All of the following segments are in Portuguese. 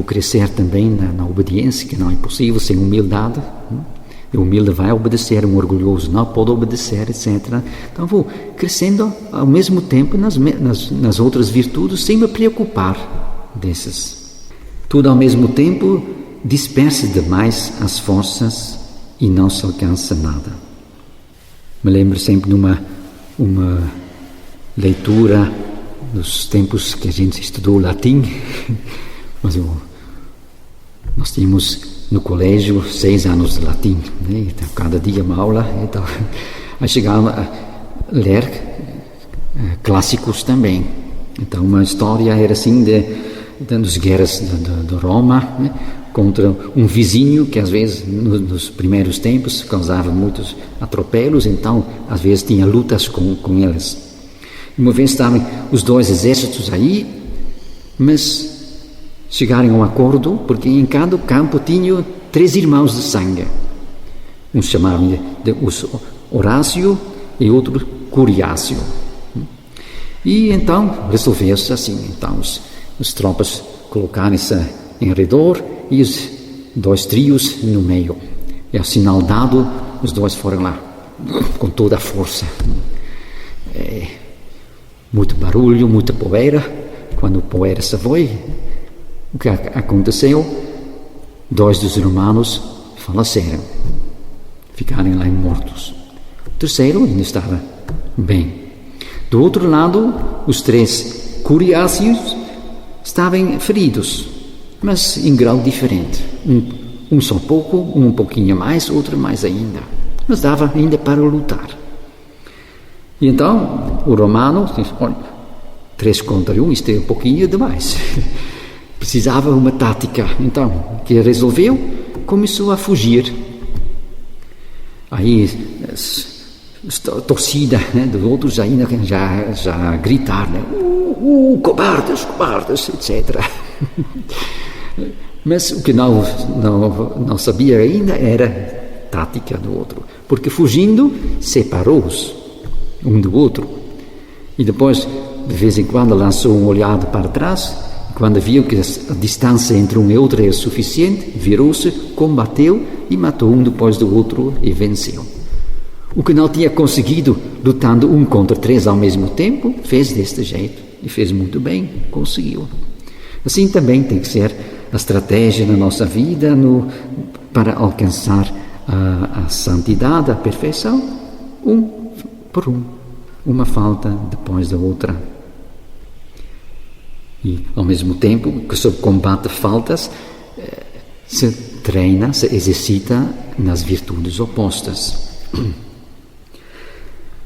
crescer também na obediência, que não é possível sem humildade. O humilde vai obedecer, um orgulhoso não pode obedecer, etc. Então vou crescendo ao mesmo tempo nas outras virtudes, sem me preocupar dessas. Tudo ao mesmo tempo dispersa demais as forças e não se alcança nada. Me lembro sempre de uma leitura dos tempos que a gente estudou latim, mas nós tínhamos no colégio 6 anos de latim, né? Então, cada dia uma aula, então, aí chegava a ler clássicos também. Então uma história era assim das guerras de Roma, né? Contra um vizinho que às vezes nos primeiros tempos causava muitos atropelos, então às vezes tinha lutas com eles. Uma vez estavam os dois exércitos aí, mas chegaram a um acordo, porque em cada campo tinham 3 irmãos de sangue. Uns chamavam de Horácio e outro Curiácio. E então resolveu-se assim. Então as tropas colocaram-se em redor e os 2 trios no meio. E ao sinal dado, os 2 foram lá com toda a força. Muito barulho, muita poeira. Quando a poeira se foi, o que aconteceu? 2 dos irmãos faleceram, ficaram lá mortos. O terceiro ainda estava bem. Do outro lado, os 3 curiáceos estavam feridos, mas em grau diferente. Um só pouco, um pouquinho mais, outro mais ainda. Mas dava ainda para lutar. E então o romano disse: olha, 3 contra 1, isto é um pouquinho demais. Precisava uma tática. Então, o que resolveu? Começou a fugir. Aí a torcida, né, dos outros ainda já gritar, né? Cobardes, cobardes, etc. Mas o que não sabia ainda era a tática do outro. Porque fugindo, separou-os um do outro. E depois, de vez em quando, lançou um olhar para trás. Quando viu que a distância entre um e outro era suficiente, virou-se, combateu e matou um depois do outro e venceu. O que não tinha conseguido lutando 1 contra 3 ao mesmo tempo, fez deste jeito e fez muito bem, conseguiu. Assim também tem que ser a estratégia na nossa vida para alcançar a santidade, a perfeição, 1 por 1, uma falta depois da outra. E, ao mesmo tempo que se combate faltas, se treina, se exercita nas virtudes opostas.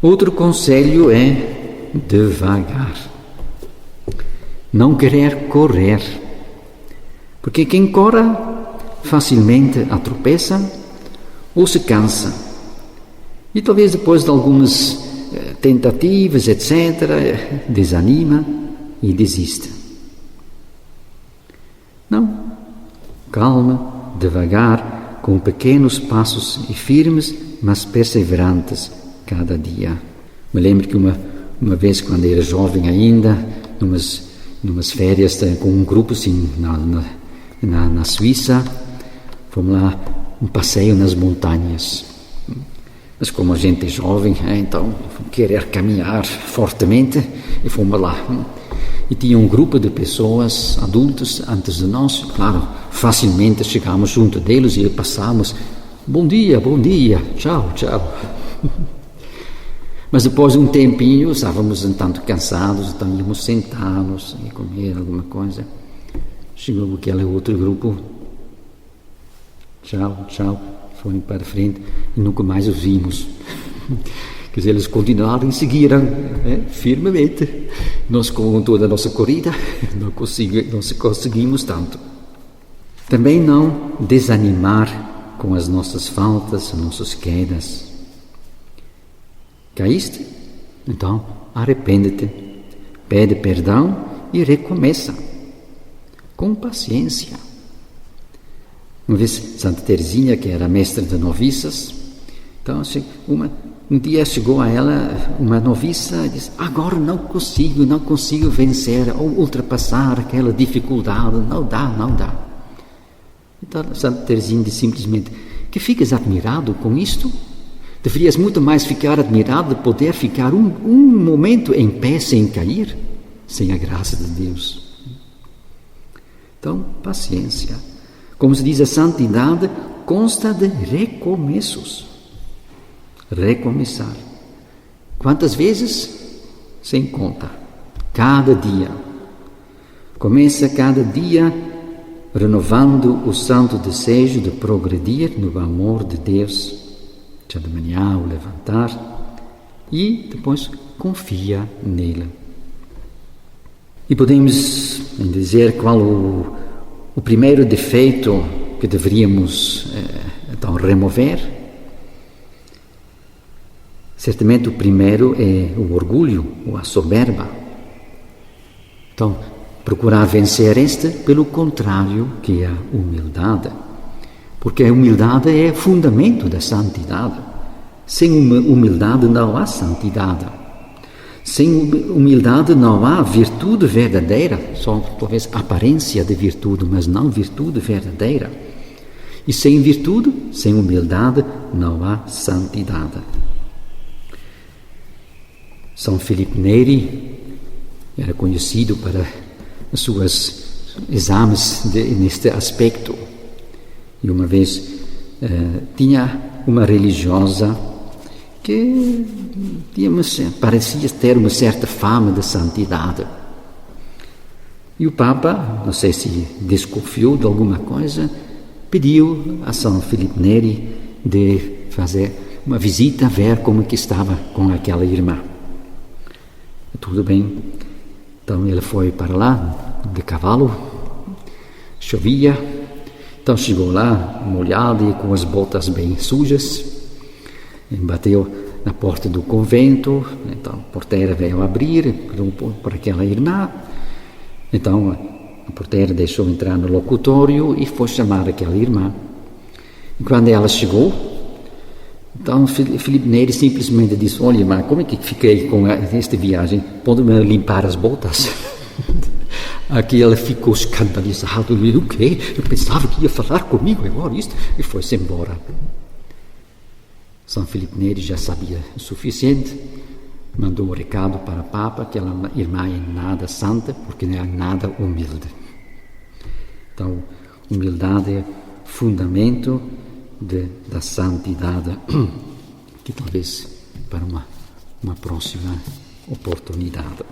Outro conselho é devagar. Não querer correr. Porque quem corre facilmente tropeça ou se cansa. E talvez depois de algumas tentativas, etc., desanima e desiste. Não, calma, devagar, com pequenos passos e firmes, mas perseverantes cada dia. Me lembro que uma vez, quando era jovem ainda, numas férias com um grupo assim, na Suíça, fomos lá um passeio nas montanhas. Mas como a gente é jovem, então querer caminhar fortemente, e fomos lá. E tinha um grupo de pessoas, adultos, antes de nós. Claro, facilmente chegámos junto deles e passamos. Bom dia, tchau, tchau. Mas depois de um tempinho, estávamos um tanto cansados, então íamos sentar-nos e comer alguma coisa. Chegou aquele outro grupo. Tchau, tchau. Foram para frente e nunca mais os vimos. Quer dizer, eles continuaram e seguiram firmemente. Nós, com toda a nossa corrida, não conseguimos tanto. Também não desanimar com as nossas faltas, as nossas quedas. Caíste? Então, arrepende-te, pede perdão e recomeça. Com paciência. Uma vez, Santa Teresinha, que era mestra de noviças, então, um dia chegou a ela uma noviça e disse: agora não consigo vencer ou ultrapassar aquela dificuldade, não dá. Então, Santa Teresinha diz simplesmente: que ficas admirado com isto? Deverias muito mais ficar admirado de poder ficar um momento em pé sem cair, sem a graça de Deus. Então, paciência. Como se diz, a santidade consta de recomeços. Recomeçar. Quantas vezes? Sem conta. Cada dia. Começa cada dia renovando o santo desejo de progredir no amor de Deus, já de manhã ao levantar, e depois confia nele. E podemos dizer qual o primeiro defeito que deveríamos então remover. Certamente o primeiro é o orgulho ou a soberba. Então, procurar vencer este pelo contrário, que é a humildade. Porque a humildade é fundamento da santidade. Sem humildade não há santidade. Sem humildade não há virtude verdadeira, só talvez aparência de virtude, mas não virtude verdadeira. E sem virtude, sem humildade, não há santidade. São Filipe Neri era conhecido para os seus exames neste aspecto. E uma vez tinha uma religiosa que parecia ter uma certa fama de santidade. E o Papa, não sei se desconfiou de alguma coisa, pediu a São Filipe Neri de fazer uma visita, ver como que estava com aquela irmã. Tudo bem. Então ele foi para lá, de cavalo, chovia. Então chegou lá, molhado e com as botas bem sujas. Bateu na porta do convento. Então a porteira veio abrir para aquela irmã. Então a porteira deixou entrar no locutório e foi chamar aquela irmã. E quando ela chegou, então Filipe Neri simplesmente disse: olha, irmã, como é que fiquei com esta viagem? Pode-me limpar as botas? Aqui ela ficou escandalizada. O quê? Eu pensava que ia falar comigo agora isto. E foi-se embora. São Filipe Neri já sabia o suficiente. Mandou um recado para o Papa que aquela irmã é nada santa, porque não é nada humilde. Então, humildade é fundamento da santidade, que talvez para uma próxima oportunidade.